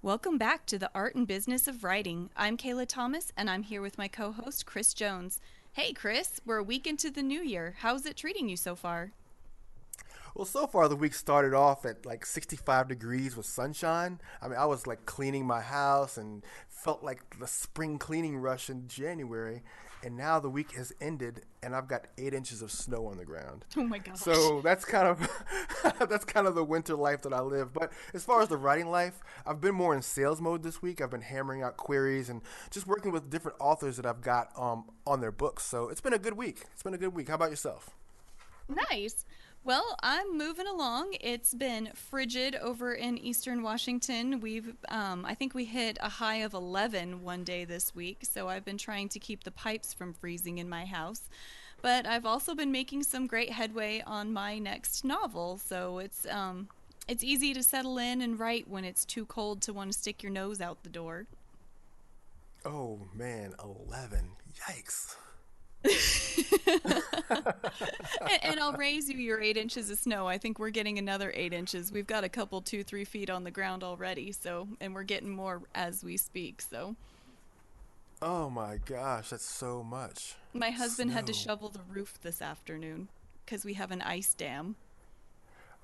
Welcome back to the Art and Business of Writing. I'm Kayla Thomas, and I'm here with my co host, Chris Jones. Hey, Chris, we're a week into the new year. How's it treating you so far? Well, so far the week started off at like 65 degrees with sunshine. I mean, I was like cleaning my house and felt like the spring cleaning rush in January. And now the week has ended and I've got 8 inches of snow on the ground. Oh my gosh. So that's kind of that's kind of the winter life that I live. But as far as the writing life, I've been more in sales mode this week. I've been hammering out queries and just working with different authors that I've got on their books. So it's been a good week. It's been a good week. How about yourself? Nice. Well, I'm moving along. It's been frigid over in Eastern Washington. I think we hit a high of 11 one day this week, so I've been trying to keep the pipes from freezing in my house. But I've also been making some great headway on my next novel, so it's easy to settle in and write when it's too cold to want to stick your nose out the door. Oh man, 11. Yikes. And I'll raise you your 8 inches of snow. I think we're getting another 8 inches. We've got a couple, 2, 3 feet on the ground already. So, and we're getting more as we speak. So, Oh my gosh, that's so much my husband had to snow. shovel the roof this afternoon because we have an ice dam.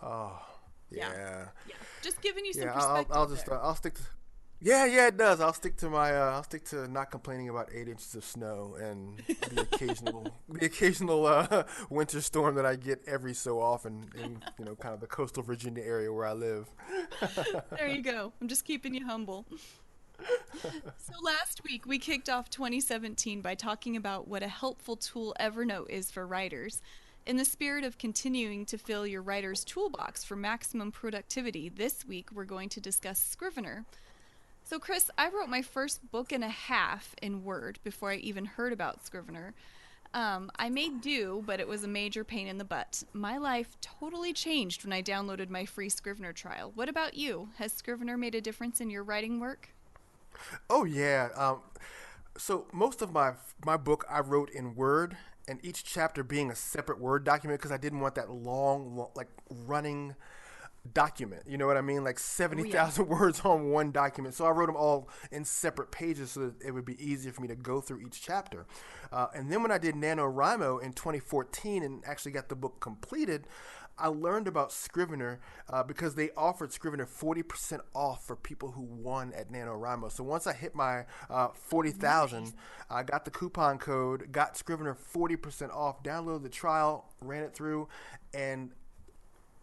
Oh, Yeah, yeah. yeah. Just giving you some Yeah, I'll perspective just there. I'll stick to. Yeah, yeah, it does. I'll stick to not complaining about 8 inches of snow and the occasional winter storm that I get every so often in kind of the coastal Virginia area where I live. There you go. I'm just keeping you humble. So last week we kicked off 2017 by talking about what a helpful tool Evernote is for writers. In the spirit of continuing to fill your writer's toolbox for maximum productivity, this week we're going to discuss Scrivener. So, Chris, I wrote my first book and a half in Word before I even heard about Scrivener. I made do, but it was a major pain in the butt. My life totally changed when I downloaded my free Scrivener trial. What about you? Has Scrivener made a difference in your writing work? Oh yeah. So most of my book I wrote in Word, and each chapter being a separate Word document because I didn't want that long like running document. You know what I mean? Like Oh, yeah. 70,000 words on one document. So I wrote them all in separate pages so that it would be easier for me to go through each chapter. And then when I did NaNoWriMo in 2014 and actually got the book completed, I learned about Scrivener because they offered Scrivener 40% off for people who won at NaNoWriMo. So once I hit my Nice. 40,000, I got the coupon code, got Scrivener 40% off, downloaded the trial, ran it through, and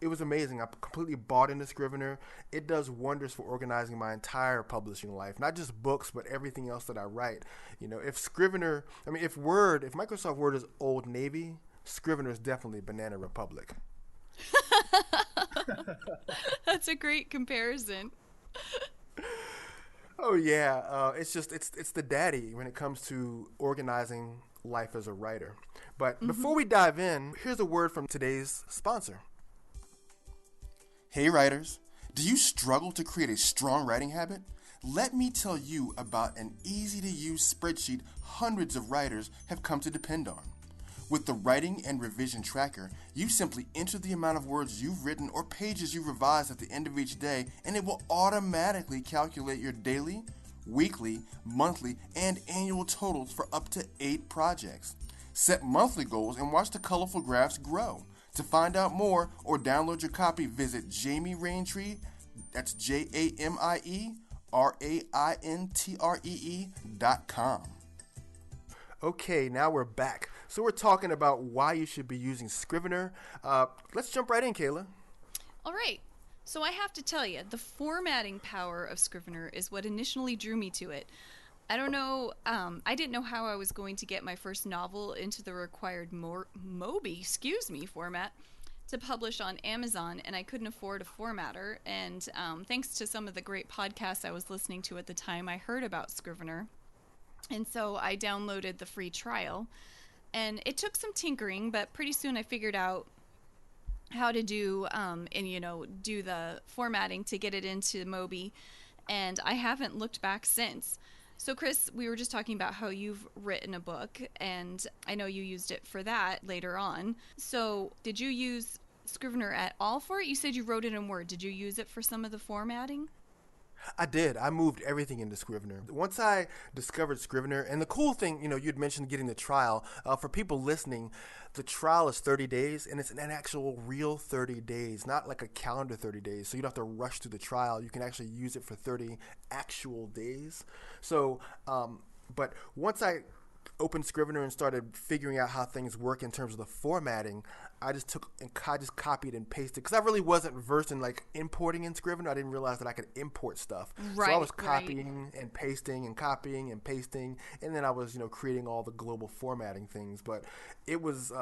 it was amazing. I completely bought into Scrivener. It does wonders for organizing my entire publishing life, not just books, but everything else that I write. If Scrivener, I mean, if Microsoft Word is Old Navy, Scrivener is definitely Banana Republic. That's a great comparison. Oh yeah, it's the daddy when it comes to organizing life as a writer. But Hmm. before we dive in, here's a word from today's sponsor. Hey writers, do you struggle to create a strong writing habit? Let me tell you about an easy to use spreadsheet hundreds of writers have come to depend on. With the Writing and Revision Tracker, you simply enter the amount of words you've written or pages you revised at the end of each day, and it will automatically calculate your daily, weekly, monthly, and annual totals for up to 8 projects. Set monthly goals and watch the colorful graphs grow. To find out more or download your copy, visit Jamie Raintree, that's JamieRaintree.com. Okay, now we're back. So we're talking about why you should be using Scrivener. Let's jump right in, Kayla. All right. So I have to tell you, the formatting power of Scrivener is what initially drew me to it. I don't know, I didn't know how I was going to get my first novel into the required Mobi, excuse me, format to publish on Amazon, and I couldn't afford a formatter. And thanks to some of the great podcasts I was listening to at the time, I heard about Scrivener. And so I downloaded the free trial. And it took some tinkering, but pretty soon I figured out how to do and do the formatting to get it into Mobi, and I haven't looked back since. So, Chris, we were just talking about how you've written a book, and I know you used it for that later on. So, did you use Scrivener at all for it? You said you wrote it in Word. Did you use it for some of the formatting? I did. I moved everything into Scrivener. Once I discovered Scrivener, and the cool thing, you'd mentioned getting the trial. For people listening, the trial is 30 days, and it's an actual real 30 days, not like a calendar 30 days. So you don't have to rush through the trial. You can actually use it for 30 actual days. So, but once I opened Scrivener and started figuring out how things work in terms of the formatting, I just took and I just copied and pasted because I really wasn't versed in like importing in Scrivener. I didn't realize that I could import stuff, so I Right, was right. copying and pasting and copying and pasting, and then I was creating all the global formatting things. But it was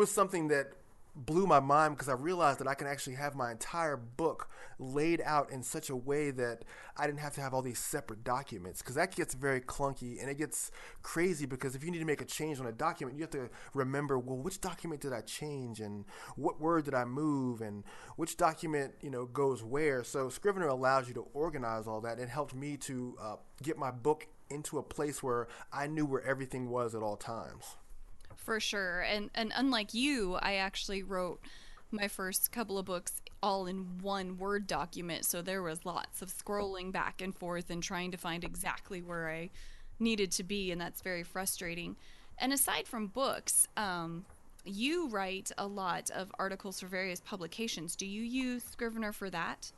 something that blew my mind because I realized that I can actually have my entire book laid out in such a way that I didn't have to have all these separate documents because that gets very clunky and it gets crazy because if you need to make a change on a document, you have to remember, well, which document did I change and what word did I move and which document, goes where. So Scrivener allows you to organize all that. It helped me to get my book into a place where I knew where everything was at all times. For sure. And unlike you, I actually wrote my first couple of books all in one Word document, so there was lots of scrolling back and forth and trying to find exactly where I needed to be, and that's very frustrating. And aside from books, you write a lot of articles for various publications. Do you use Scrivener for that?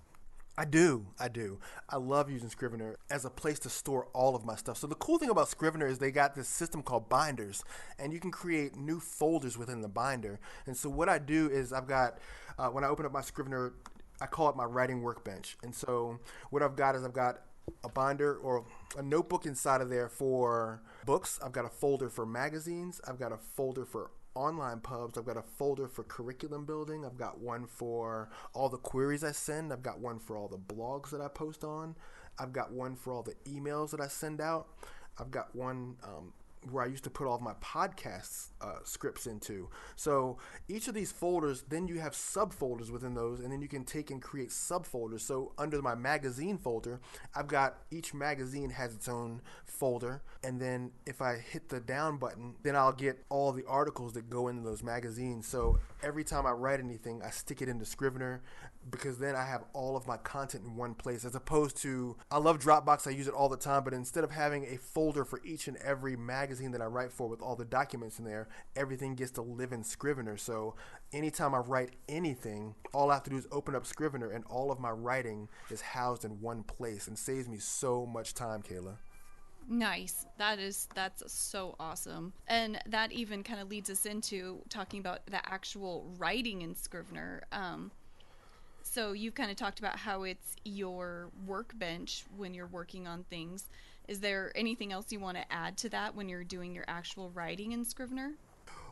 I do. I do. I love using Scrivener as a place to store all of my stuff. So the cool thing about Scrivener is they got this system called binders, and you can create new folders within the binder. And so what I do is I've got when I open up my Scrivener, I call it my writing workbench. And so what I've got is I've got a binder or a notebook inside of there for books. I've got a folder for magazines. I've got a folder for online pubs. I've got a folder for curriculum building. I've got one for all the queries I send. I've got one for all the blogs that I post on. I've got one for all the emails that I send out. I've got one where I used to put all of my podcasts scripts into. So each of these folders, then you have subfolders within those, and then you can take and create subfolders. So under my magazine folder, I've got each magazine has its own folder, and then if I hit the down button, then I'll get all the articles that go into those magazines. So every time I write anything, I stick it into Scrivener because then I have all of my content in one place as opposed to I love Dropbox, I use it all the time, but instead of having a folder for each and every magazine that I write for with all the documents in there, everything gets to live in Scrivener. So anytime I write anything, all I have to do is open up Scrivener and all of my writing is housed in one place and saves me so much time, Kayla. Nice. That's so awesome. And that even kind of leads us into talking about the actual writing in Scrivener. So you've kind of talked about how it's your workbench when you're working on things. Is there anything else you want to add to that when you're doing your actual writing in Scrivener?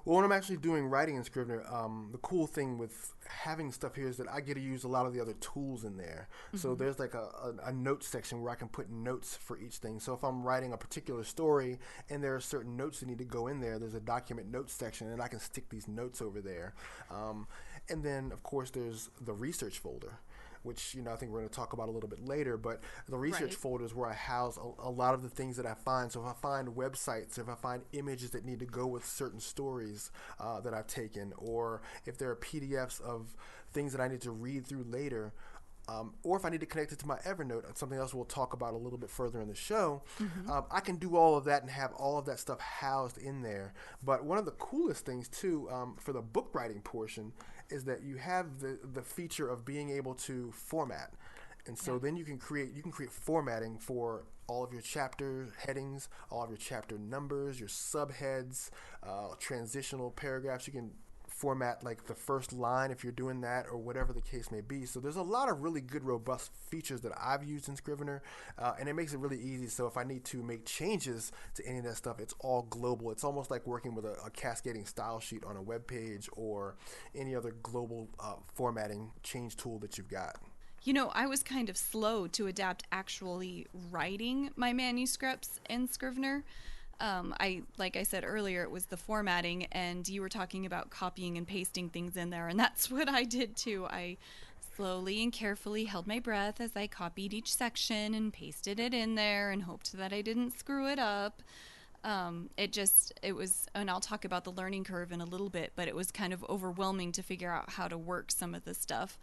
Well, when I'm actually doing writing in Scrivener, the cool thing with having stuff here is that I get to use a lot of the other tools in there. So Mm-hmm. there's like a notes section where I can put notes for each thing. So if I'm writing a particular story and there are certain notes that need to go in there, there's a document notes section and I can stick these notes over there. And then, of course, there's the research folder, which I think we're going to talk about a little bit later. But the research Right. folder is where I house a lot of the things that I find. So if I find websites, if I find images that need to go with certain stories that I've taken, or if there are PDFs of things that I need to read through later, or if I need to connect it to my Evernote, something else we'll talk about a little bit further in the show, Mm-hmm. I can do all of that and have all of that stuff housed in there. But one of the coolest things too, for the book writing portion, is that you have the feature of being able to format. And Yeah. so then you can create formatting for all of your chapter headings, all of your chapter numbers, your subheads, transitional paragraphs. You can format like the first line if you're doing that or whatever the case may be. So there's a lot of really good robust features that I've used in Scrivener, and it makes it really easy. So if I need to make changes to any of that stuff, it's all global. It's almost like working with a cascading style sheet on a web page or any other global formatting change tool that you've got. I was kind of slow to adapt actually writing my manuscripts in Scrivener. Like I said earlier, it was the formatting, and you were talking about copying and pasting things in there, and that's what I did too. I slowly and carefully held my breath as I copied each section and pasted it in there and hoped that I didn't screw it up. It was, and I'll talk about the learning curve in a little bit, but it was kind of overwhelming to figure out how to work some of this stuff.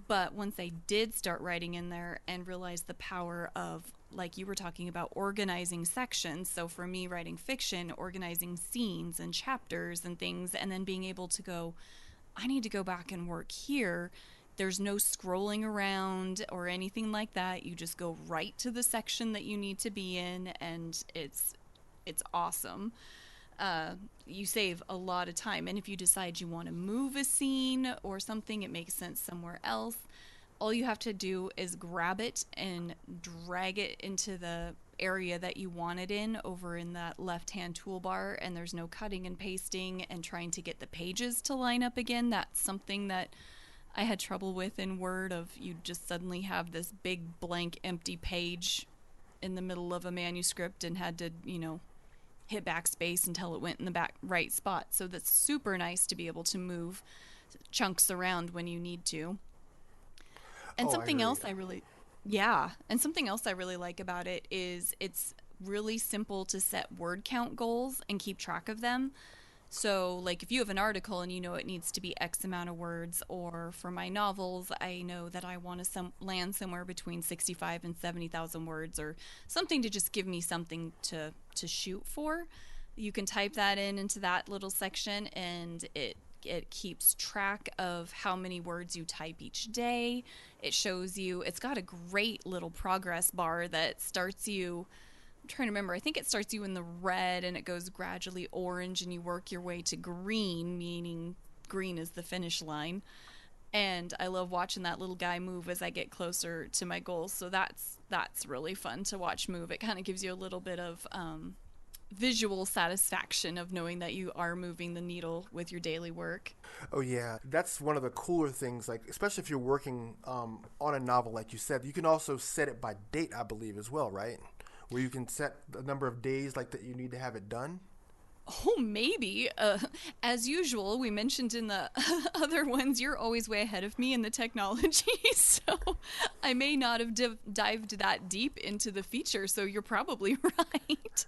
But once I did start writing in there and realized the power of, like you were talking about, organizing sections. So for me, writing fiction, organizing scenes and chapters and things, and then being able to go, I need to go back and work here. There's no scrolling around or anything like that. You just go right to the section that you need to be in, and it's awesome. You save a lot of time. And if you decide you want to move a scene or something, it makes sense somewhere else. All you have to do is grab it and drag it into the area that you want it in over in that left hand toolbar, and there's no cutting and pasting and trying to get the pages to line up again. That's something that I had trouble with in Word, of you just suddenly have this big blank empty page in the middle of a manuscript and had to, hit backspace until it went in the back right spot. So that's super nice to be able to move chunks around when you need to. And Oh, I something agree. else I really Yeah, and something else I really like about it is it's really simple to set word count goals and keep track of them. So, like, if you have an article and you know it needs to be X amount of words, or for my novels, I know that I want to land somewhere between 65 and 70,000 words, or something to just give me something to shoot for. You can type that into that little section, and it keeps track of how many words you type each day. It shows you. It's got a great little progress bar that starts you, trying to remember. I think it starts you in the red and it goes gradually orange and you work your way to green, meaning green is the finish line. And I love watching that little guy move as I get closer to my goals. So that's really fun to watch move. It kind of gives you a little bit of visual satisfaction of knowing that you are moving the needle with your daily work. Oh yeah, that's one of the cooler things. Like especially if you're working on a novel, like you said, you can also set it by date, I believe, as well, right? Where you can set the number of days like that you need to have it done. Oh, maybe. As usual, we mentioned in the other ones, you're always way ahead of me in the technology. So I may not have dived that deep into the feature. So you're probably right.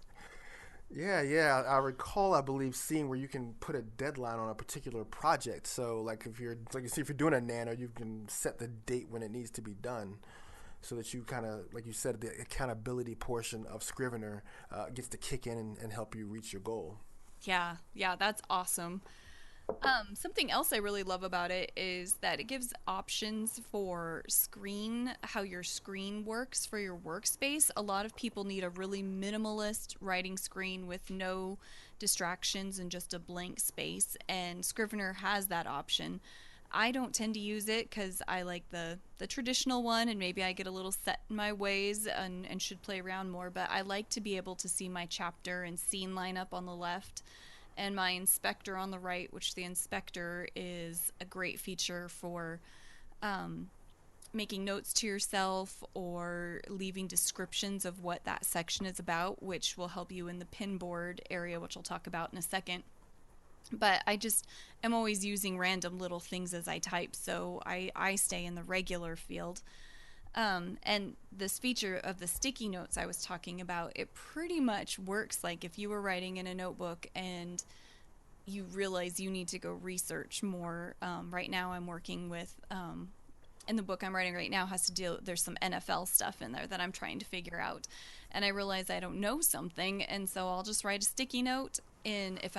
Yeah, yeah. I recall, I believe, seeing where you can put a deadline on a particular project. So, like if you're, like you see, if you're doing a nano, you can set the date when it needs to be done, so that you kind of, like you said, the accountability portion of Scrivener gets to kick in and help you reach your goal. Yeah, yeah, that's awesome. Something else I really love about it is that it gives options for how your screen works for your workspace. A lot of people need a really minimalist writing screen with no distractions and just a blank space, and Scrivener has that option. I don't tend to use it because I like the traditional one, and maybe I get a little set in my ways and should play around more. But I like to be able to see my chapter and scene lineup on the left and my inspector on the right, which the inspector is a great feature for um, making notes to yourself or leaving descriptions of what that section is about, which will help you in the pinboard area, which I'll talk about in a second. But I just am always using random little things as I type, so I stay in the regular field. And this feature of the sticky notes I was talking about, it pretty much works like if you were writing in a notebook and you realize you need to go research more. Right now, I'm working with, in the book I'm writing right now, has to deal, there's some NFL stuff in there that I'm trying to figure out. And I realize I don't know something, and so I'll just write a sticky note. If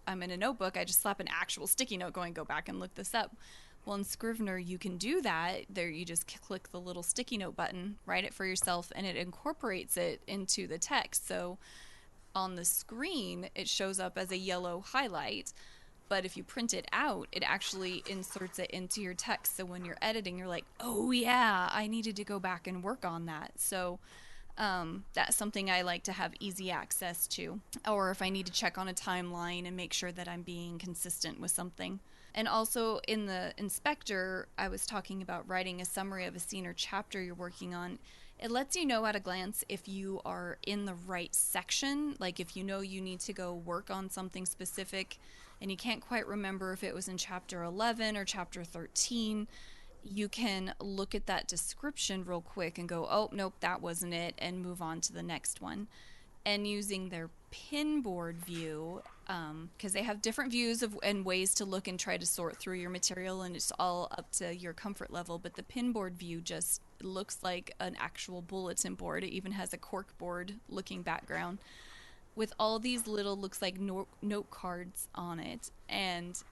I'm in a notebook, I just slap an actual sticky note going, go back and look this up. Well, in Scrivener, you can do that. There, you just click the little sticky note button, write it for yourself, and it incorporates it into the text. So on the screen, it shows up as a yellow highlight. But if you print it out, it actually inserts it into your text. So when you're editing, you're like, oh, yeah, I needed to go back and work on that. So that's something I like to have easy access to. Or if I need to check on a timeline and make sure that I'm being consistent with something. And also in the inspector, I was talking about writing a summary of a scene or chapter you're working on. It lets you know at a glance if you are in the right section. Like if you know you need to go work on something specific and you can't quite remember if it was in chapter 11 or chapter 13, you can look at that description real quick and go, oh, nope, that wasn't it, and move on to the next one. And using their pinboard view, because they have different views of and ways to look and try to sort through your material, and it's all up to your comfort level. But the pinboard view just looks like an actual bulletin board. It even has a cork board looking background with all these little looks like note cards on it, and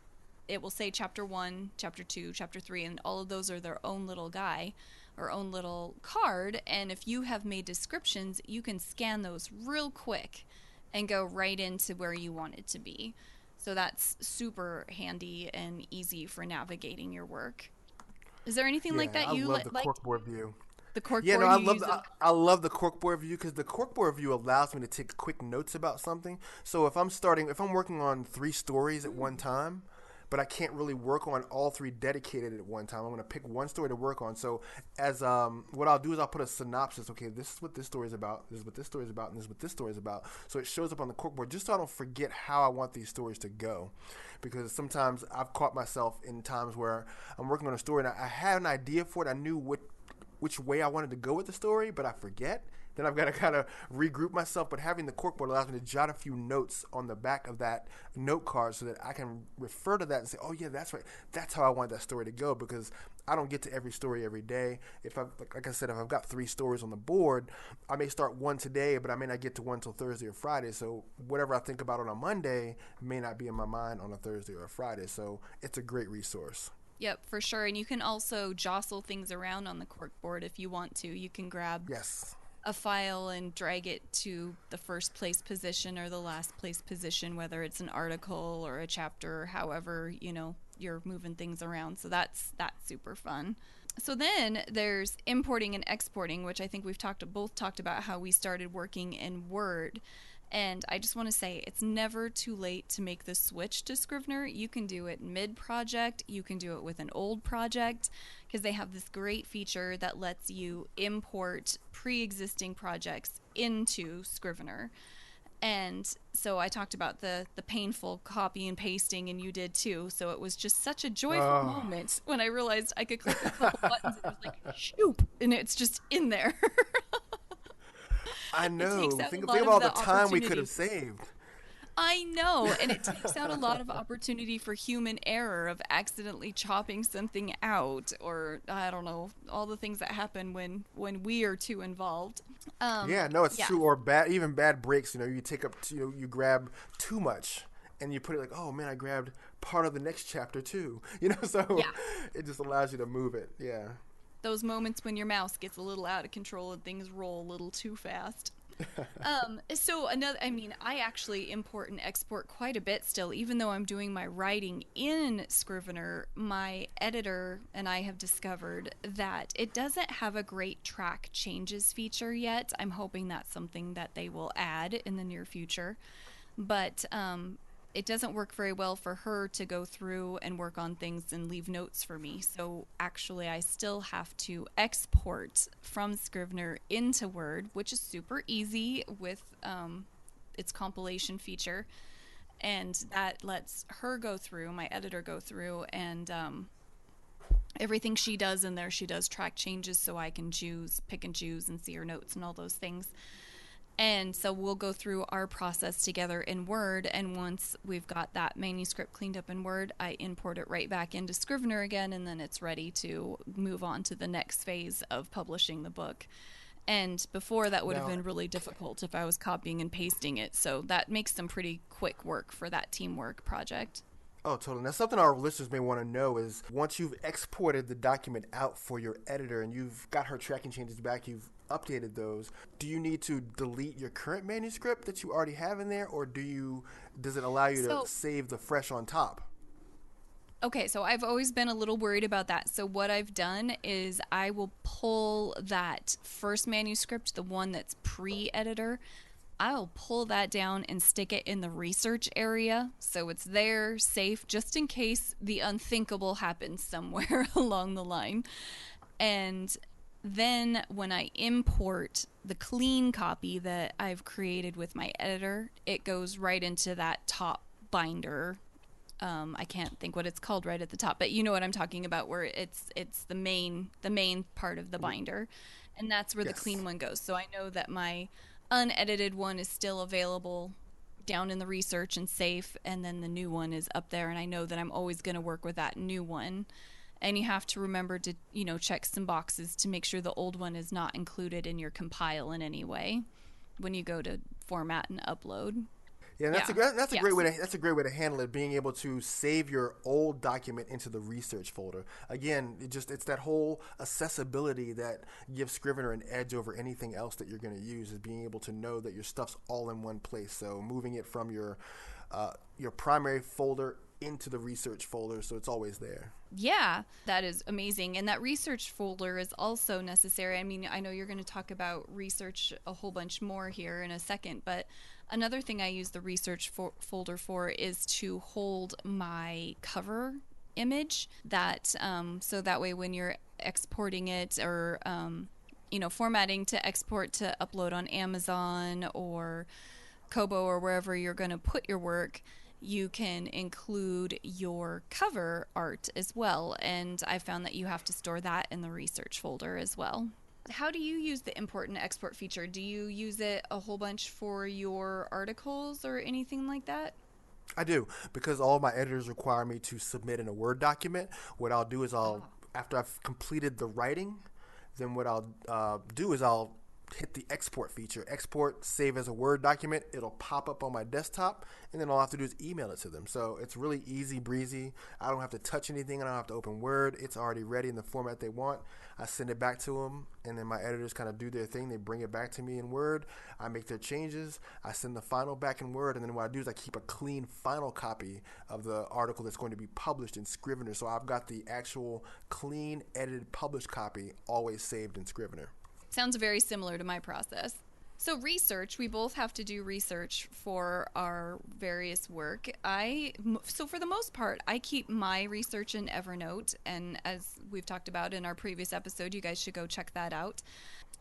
it will say chapter 1, chapter 2, chapter 3, and all of those are their own little guy or own little card. And if you have made descriptions, you can scan those real quick and go right into where you want it to be. So that's super handy and easy for navigating your work. Is there anything like Yeah, that I you love the like? corkboard view. The Yeah, no, corkboard I you love use the it? I love the corkboard view because the corkboard view allows me to take quick notes about something. So if I'm working on three stories at one time, but I can't really work on all three dedicated at one time. I'm going to pick one story to work on. So as what I'll do is I'll put a synopsis. Okay, this is what this story is about. This is what this story is about, and this is what this story is about. So it shows up on the corkboard just so I don't forget how I want these stories to go. Because sometimes I've caught myself in times where I'm working on a story and I had an idea for it. I knew which way I wanted to go with the story, but I forget. Then I've got to kind of regroup myself. But having the corkboard allows me to jot a few notes on the back of that note card so that I can refer to that and say, oh, yeah, that's right. That's how I want that story to go, because I don't get to every story every day. If I, like I said, if I've got three stories on the board, I may start one today, but I may not get to one until Thursday or Friday. So whatever I think about on a Monday may not be in my mind on a Thursday or a Friday. So it's a great resource. Yep, for sure. And you can also jostle things around on the corkboard if you want to. You can grab Yes. a file and drag it to the first place position or the last place position, whether it's an article or a chapter, however, you're moving things around. So that's super fun. So then there's importing and exporting, which I think we've both talked about how we started working in Word. And I just want to say it's never too late to make the switch to Scrivener. You can do it mid project, you can do it with an old project, because they have this great feature that lets you import pre existing projects into Scrivener. And so I talked about the painful copy and pasting, and you did too. So it was just such a joyful Oh, moment when I realized I could click a couple buttons and it was like, shoop, and it's just in there. I It takes know. out a Think lot of of all the the time we could have opportunity. saved. I know, and it takes out a lot of opportunity for human error of accidentally chopping something out, or I don't know, all the things that happen when we are too involved. Yeah, no, it's Yeah, true. Or bad, even bad breaks. You take up, you grab too much, and you put it like, oh man, I grabbed part of the next chapter too. So yeah. it just allows you to move it. Yeah. Those moments when your mouse gets a little out of control and things roll a little too fast. So I actually import and export quite a bit still, even though I'm doing my writing in Scrivener. My editor and I have discovered that it doesn't have a great track changes feature yet. I'm hoping that's something that they will add in the near future. But it doesn't work very well for her to go through and work on things and leave notes for me. So actually, I still have to export from Scrivener into Word, which is super easy with its compilation feature. And that lets her go through, my editor go through, and everything she does in there, she does track changes so I can pick and choose, and see her notes and all those things. And so we'll go through our process together in Word. And once we've got that manuscript cleaned up in Word, I import it right back into Scrivener again. And then it's ready to move on to the next phase of publishing the book. And before, that would have Now, been really difficult if I was copying and pasting it. So that makes some pretty quick work for that teamwork project. oh, totally. Now, something our listeners may want to know is once you've exported the document out for your editor and you've got her tracking changes back, you've updated those. Do you need to delete your current manuscript that you already have in there, or does it allow you to So save the fresh on top? Okay, so I've always been a little worried about that. So what I've done is I will pull that first manuscript, the one that's pre-editor, I'll pull that down and stick it in the research area so it's there, safe, just in case the unthinkable happens somewhere along the line. And then when I import the clean copy that I've created with my editor, it goes right into that top binder. I can't think what it's called right at the top, but you know what I'm talking about, where it's the main part of the binder, and that's where the Yes. clean one goes. So I know that my unedited one is still available down in the research and safe, and then the new one is up there, and I know that I'm always going to work with that new one. And you have to remember to, check some boxes to make sure the old one is not included in your compile in any way when you go to format and upload. Yeah, and Yeah. that's a Yeah. great way to handle it. Being able to save your old document into the research folder. Again, it's that whole accessibility that gives Scrivener an edge over anything else that you're going to use. Is being able to know that your stuff's all in one place. So moving it from your primary folder into the research folder, so it's always there. Yeah, that is amazing. And that research folder is also necessary. I mean, I know you're going to talk about research a whole bunch more here in a second, but another thing I use the research folder for is to hold my cover image that so that way when you're exporting it or formatting to export to upload on Amazon or Kobo or wherever you're going to put your work, you can include your cover art as well. And I found that you have to store that in the research folder as well. How do you use the import and export feature? Do you use it a whole bunch for your articles or anything like that? I do, because all of my editors require me to submit in a Word document. What I'll do is Oh. after I've completed the writing, then what I'll do is I'll hit the export feature. Export, save as a Word document. It'll pop up on my desktop, and then all I have to do is email it to them. So it's really easy breezy. I don't have to touch anything. I don't have to open Word. It's already ready in the format they want. I send it back to them, and then my editors kind of do their thing. They bring it back to me in Word. I make their changes. I send the final back in Word, and then what I do is I keep a clean final copy of the article that's going to be published in Scrivener. So I've got the actual clean, edited, published copy always saved in Scrivener. Sounds very similar to my process. So research, we both have to do research for our various work. So for the most part, I keep my research in Evernote, and as we've talked about in our previous episode, you guys should go check that out.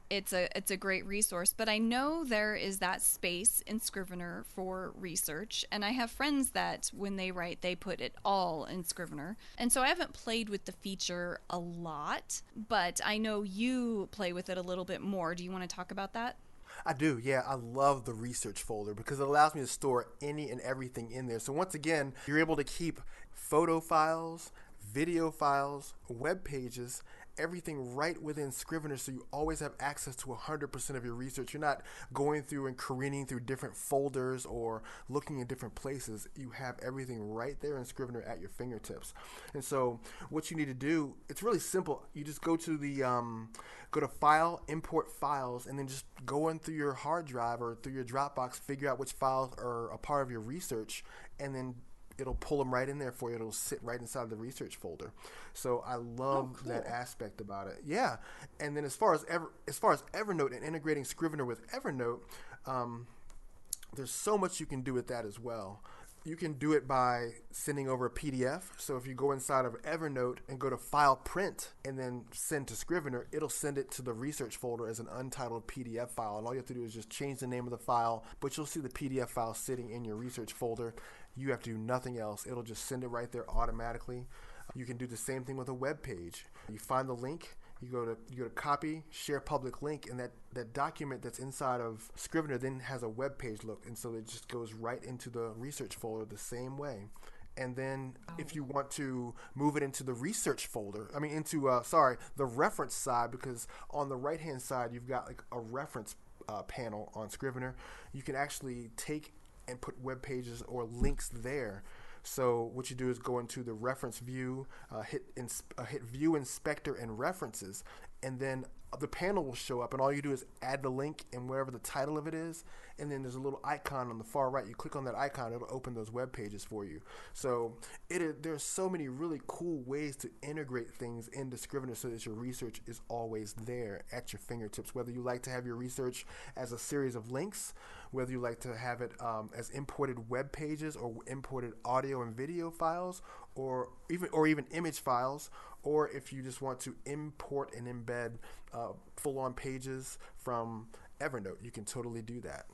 It's a great resource, but I know there is that space in Scrivener for research, and I have friends that when they write, they put it all in Scrivener. And so I haven't played with the feature a lot, but I know you play with it a little bit more. Do you want to talk about that? I do, yeah. I love the research folder because it allows me to store any and everything in there. So once again, you're able to keep photo files, video files, web pages, everything right within Scrivener, so you always have access to 100% of your research. You're not going through and careening through different folders or looking in different places. You have everything right there in Scrivener at your fingertips. And so what you need to do, it's really simple. You just go to go to File, Import Files, and then just go in through your hard drive or through your Dropbox, figure out which files are a part of your research, and then it'll pull them right in there for you. It'll sit right inside the research folder. So I love Cool. that aspect about it. Yeah, and then as far as Evernote and integrating Scrivener with Evernote, there's so much you can do with that as well. You can do it by sending over a PDF. So if you go inside of Evernote and go to File Print and then send to Scrivener, it'll send it to the research folder as an untitled PDF file. And all you have to do is just change the name of the file, but you'll see the PDF file sitting in your research folder. You have to do nothing else. It'll just send it right there automatically. You can do the same thing with a web page. You find the link, you go to copy, share public link, and that document that's inside of Scrivener then has a web page look, and so it just goes right into the research folder the same way. And then if you want to move it into the research folder, the reference side, because on the right hand side you've got like a reference panel on Scrivener. You can actually take and put web pages or links there. So what you do is go into the reference view, hit view inspector and references, and then the panel will show up, and all you do is add the link and whatever the title of it is, and then there's a little icon on the far right. You click on that icon, it'll open those web pages for you. So there's so many really cool ways to integrate things into Scrivener so that your research is always there at your fingertips. Whether you like to have your research as a series of links, whether you like to have it as imported web pages or imported audio and video files, or even image files, or if you just want to import and embed full-on pages from Evernote, you can totally do that.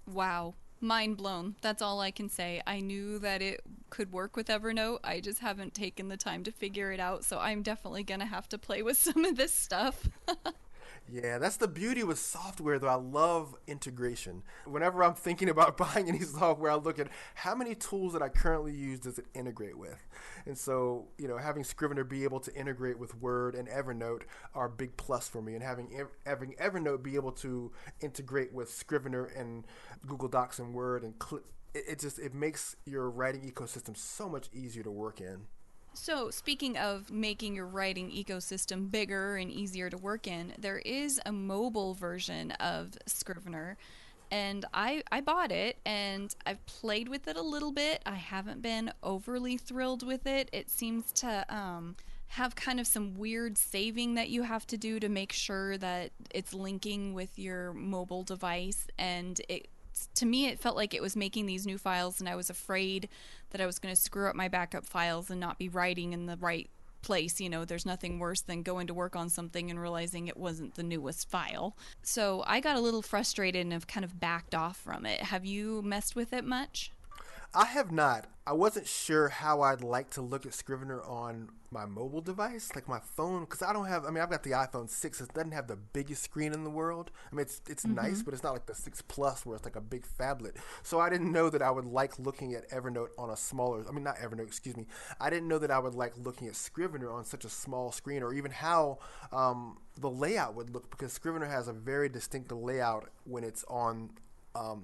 Wow. Mind blown. That's all I can say. I knew that it could work with Evernote. I just haven't taken the time to figure it out. So I'm definitely going to have to play with some of this stuff. Yeah, that's the beauty with software, though. I love integration. Whenever I'm thinking about buying any software, I look at how many tools that I currently use does it integrate with. And so, having Scrivener be able to integrate with Word and Evernote are a big plus for me. And having Evernote be able to integrate with Scrivener and Google Docs and Word and it makes your writing ecosystem so much easier to work in. So, speaking of making your writing ecosystem bigger and easier to work in, there is a mobile version of Scrivener, and I bought it and I've played with it a little bit. I haven't been overly thrilled with it. It seems to have kind of some weird saving that you have to do to make sure that it's linking with your mobile device, and it to me it felt like it was making these new files, and I was afraid that I was going to screw up my backup files and not be writing in the right place. There's nothing worse than going to work on something and realizing it wasn't the newest file. So I got a little frustrated and have kind of backed off from it. Have you messed with it much? I have not. I wasn't sure how I'd like to look at Scrivener on my mobile device, like my phone, because I don't have. I mean, I've got the iPhone 6. It doesn't have the biggest screen in the world. I mean, it's Mm-hmm. nice, but it's not like the 6 Plus where it's like a big phablet. So I didn't know that I would like looking at Evernote on a smaller. I mean, not Evernote. Excuse me. I didn't know that I would like looking at Scrivener on such a small screen, or even how the layout would look, because Scrivener has a very distinct layout when it's on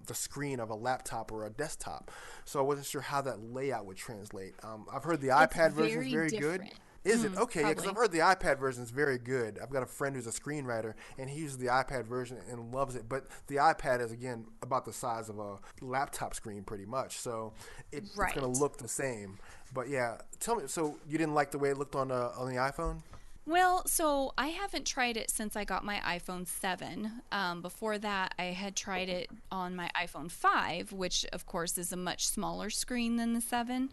the screen of a laptop or a desktop. So I wasn't sure how that layout would translate. I've heard the It's iPad version is very very good. different. Is it? Okay, yeah, because I've Probably. heard the iPad version is very good. I've got a friend who's a screenwriter, and he uses the iPad version and loves it. But the iPad is, again, about the size of a laptop screen pretty much. So it's going to Right. look the same. But yeah, tell me, so you didn't like the way it looked on the iPhone? Well, so I haven't tried it since I got my iPhone 7. Before that, I had tried it on my iPhone 5, which of course is a much smaller screen than the 7.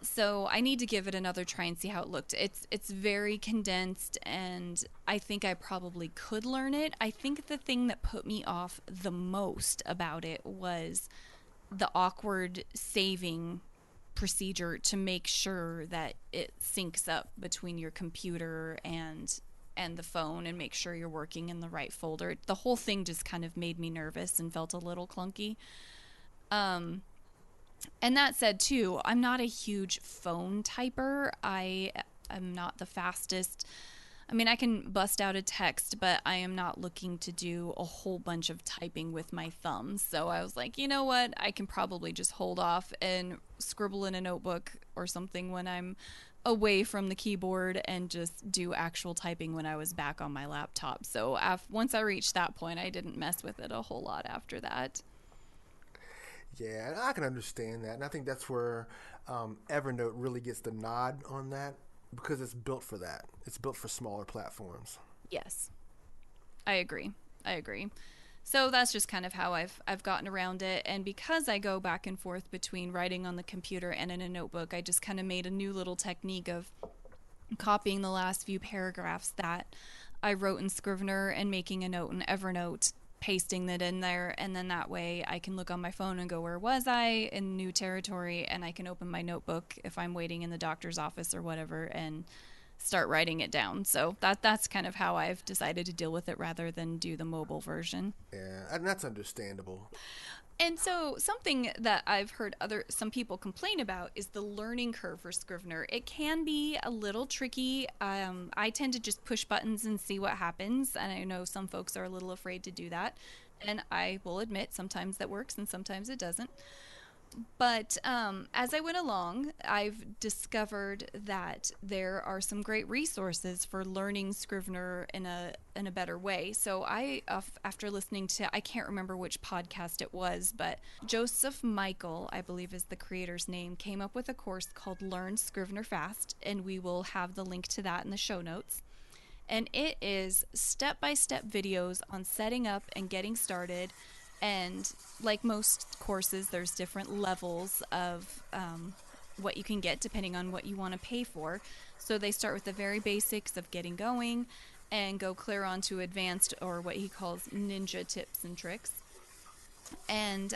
So I need to give it another try and see how it looked. It's very condensed, and I think I probably could learn it. I think the thing that put me off the most about it was the awkward saving procedure to make sure that it syncs up between your computer and the phone and make sure you're working in the right folder. The whole thing just kind of made me nervous and felt a little clunky. Um and that said too, I'm not a huge phone typer. I am not the fastest. I mean, I can bust out a text, but I am not looking to do a whole bunch of typing with my thumbs. So I was like, you know what? I can probably just hold off and scribble in a notebook or something when I'm away from the keyboard and just do actual typing when I was back on my laptop. So once I reached that point, I didn't mess with it a whole lot after that. Yeah, I can understand that, and I think that's where Evernote really gets the nod on that because it's built for that. It's built for smaller platforms. Yes, I agree. I agree. So that's just kind of how I've gotten around it, and because I go back and forth between writing on the computer and in a notebook, I just kind of made a new little technique of copying the last few paragraphs that I wrote in Scrivener and making a note in Evernote, pasting that in there, and then that way I can look on my phone and go, where was I in new territory? And I can open my notebook if I'm waiting in the doctor's office or whatever and start writing it down. So that's kind of how I've decided to deal with it rather than do the mobile version. Yeah, and that's understandable. And so something that I've heard other some people complain about is the learning curve for Scrivener. It can be a little tricky. I tend to just push buttons and see what happens, and I know some folks are a little afraid to do that. And I will admit sometimes that works and sometimes it doesn't. But as I went along, I've discovered that there are some great resources for learning Scrivener in a better way. So after listening to, I can't remember which podcast it was, but Joseph Michael, I believe is the creator's name, came up with a course called Learn Scrivener Fast, and we will have the link to that in the show notes. And it is step by step videos on setting up and getting started. And like most courses, there's different levels of what you can get depending on what you want to pay for. So they start with the very basics of getting going and go clear on to advanced, or what he calls ninja tips and tricks. And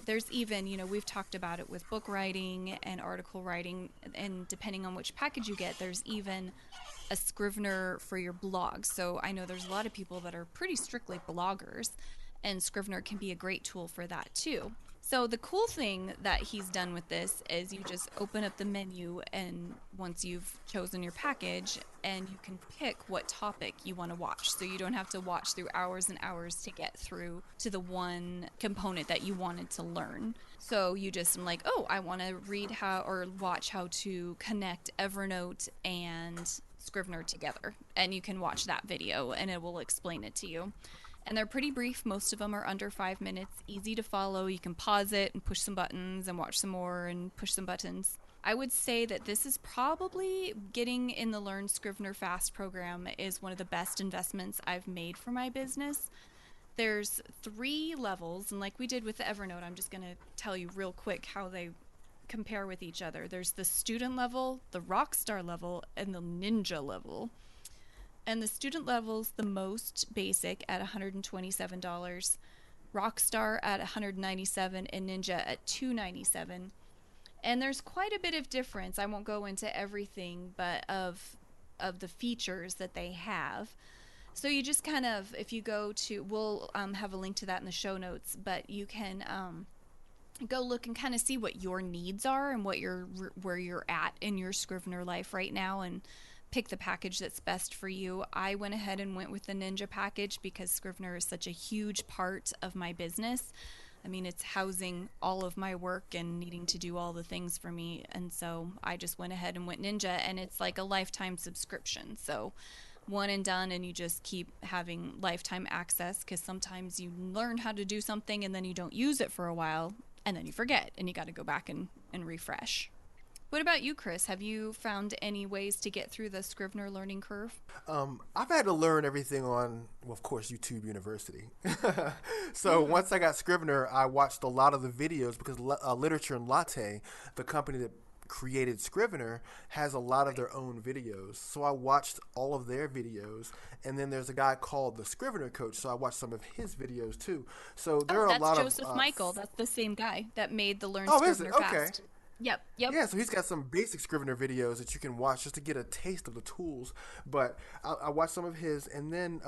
there's even, we've talked about it with book writing and article writing, and depending on which package you get, there's even a Scrivener for your blog. So I know there's a lot of people that are pretty strictly bloggers, and Scrivener can be a great tool for that too. So the cool thing that he's done with this is you just open up the menu, and once you've chosen your package, and you can pick what topic you want to watch. So you don't have to watch through hours and hours to get through to the one component that you wanted to learn. So you just like, oh, I want to read how or watch how to connect Evernote and Scrivener together. And you can watch that video and it will explain it to you. And they're pretty brief. Most of them are under 5 minutes, easy to follow. You can pause it and push some buttons and watch some more and push some buttons. I would say that this is probably getting in the Learn Scrivener Fast program is one of the best investments I've made for my business. There's 3 levels, and like we did with the Evernote, I'm just going to tell you real quick how they compare with each other. There's the student level, the rock star level, and the ninja level. And the student level's the most basic at $127, Rockstar at $197, and Ninja at $297. And there's quite a bit of difference. I won't go into everything, but of the features that they have. So you just kind of, if you go to, we'll have a link to that in the show notes, but you can go look and kind of see what your needs are and where you're at in your Scrivener life right now, and pick the package that's best for you. I went ahead and went with the Ninja package because Scrivener is such a huge part of my business. I mean, it's housing all of my work and needing to do all the things for me. And so I just went ahead and went Ninja, and it's like a lifetime subscription. So one and done, and you just keep having lifetime access, because sometimes you learn how to do something and then you don't use it for a while and then you forget and you got to go back and refresh. What about you, Chris? Have you found any ways to get through the Scrivener learning curve? I've had to learn everything on, well, of course, YouTube University. So once I got Scrivener, I watched a lot of the videos because Literature and Latte, the company that created Scrivener, has a lot of Right. their own videos. So I watched all of their videos, and then there's a guy called the Scrivener Coach, so I watched some of his videos too. So there Oh, are a that's lot of Joseph Michael. That's the same guy that made the Learn oh, is it? Scrivener Okay. Fast. Yep, yep. Yeah, so he's got some basic Scrivener videos that you can watch just to get a taste of the tools. But I watched some of his, and then,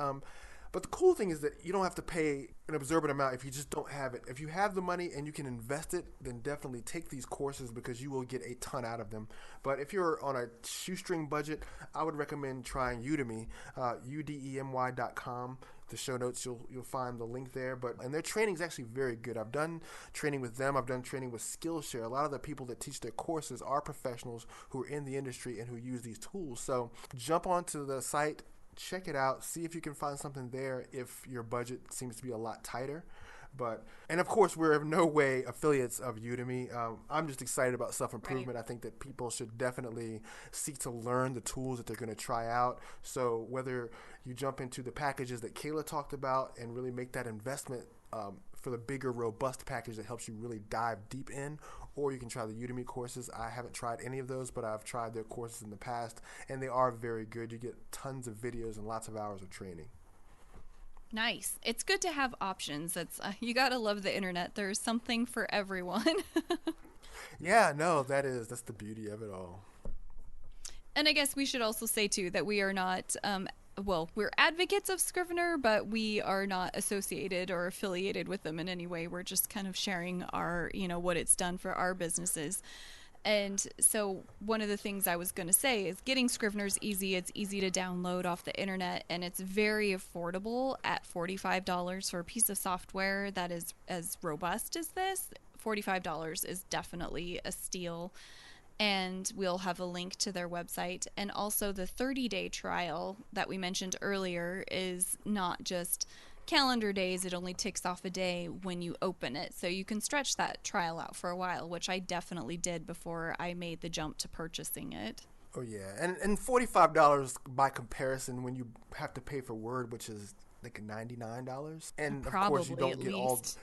but the cool thing is that you don't have to pay an exorbitant amount if you just don't have it. If you have the money and you can invest it, then definitely take these courses because you will get a ton out of them. But if you're on a shoestring budget, I would recommend trying Udemy, udemy.com. The show notes, you'll find the link there. But and their training is actually very good. I've done training with them. I've done training with Skillshare. A lot of the people that teach their courses are professionals who are in the industry and who use these tools. So jump onto the site, check it out, see if you can find something there if your budget seems to be a lot tighter. But and of course we're in no way affiliates of Udemy. I'm just excited about self Right. improvement. I think that people should definitely seek to learn the tools that they're going to try out. So whether you jump into the packages that Kayla talked about and really make that investment for the bigger, robust package that helps you really dive deep in, or you can try the Udemy courses. I haven't tried any of those, but I've tried their courses in the past, and they are very good. You get tons of videos and lots of hours of training. Nice. It's good to have options. That's you gotta love the internet. There's something for everyone. Yeah, no, that's the beauty of it all. And I guess we should also say too that we are not well, we're advocates of Scrivener, but we are not associated or affiliated with them in any way. We're just kind of sharing our, what it's done for our businesses. And so one of the things I was going to say is getting Scrivener's easy. It's easy to download off the internet, and it's very affordable at $45 for a piece of software that is as robust as this. $45 is definitely a steal. And we'll have a link to their website. And also, the 30-day trial that we mentioned earlier is not just calendar days, it only ticks off a day when you open it. So you can stretch that trial out for a while, which I definitely did before I made the jump to purchasing it. Oh yeah, and $45 by comparison when you have to pay for Word, which is like $99, and of course you Probably don't at get all. least.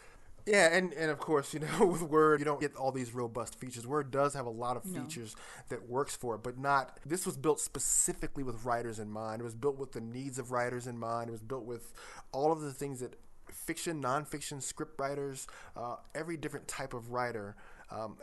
Yeah, and of course, with Word, you don't get all these robust features. Word does have a lot of No. features that works for it, but not. This was built specifically with writers in mind. It was built with the needs of writers in mind. It was built with all of the things that fiction, nonfiction, script writers, every different type of writer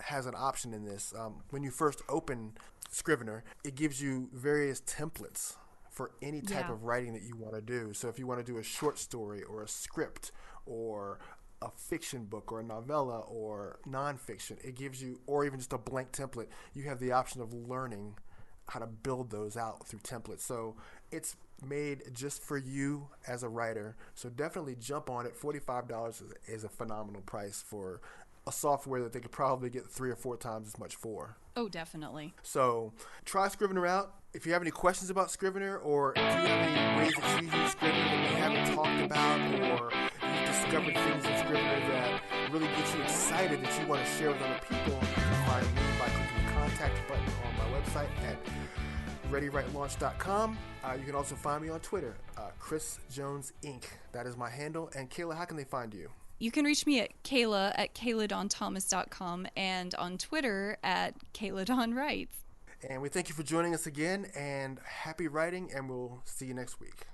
has an option in this. When you first open Scrivener, it gives you various templates for any type Yeah. of writing that you want to do. So if you want to do a short story or a script or a fiction book or a novella or nonfiction, it gives you, or even just a blank template, you have the option of learning how to build those out through templates. So it's made just for you as a writer. So definitely jump on it. $45 is a phenomenal price for a software that they could probably get 3 or 4 times as much for. Oh, definitely. So try Scrivener out. If you have any questions about Scrivener, or do you have any ways that you use Scrivener that we haven't talked about, or you've discovered things in Scrivener that really get you excited that you want to share with other people, you can find me by clicking the contact button on my website at readywritelaunch.com. You can also find me on Twitter, Chris Jones Inc. That is my handle. And Kayla, how can they find you? You can reach me at Kayla at KaylaDawnThomas.com and on Twitter at KaylaDawnWrites. And we thank you for joining us again, and happy writing, and we'll see you next week.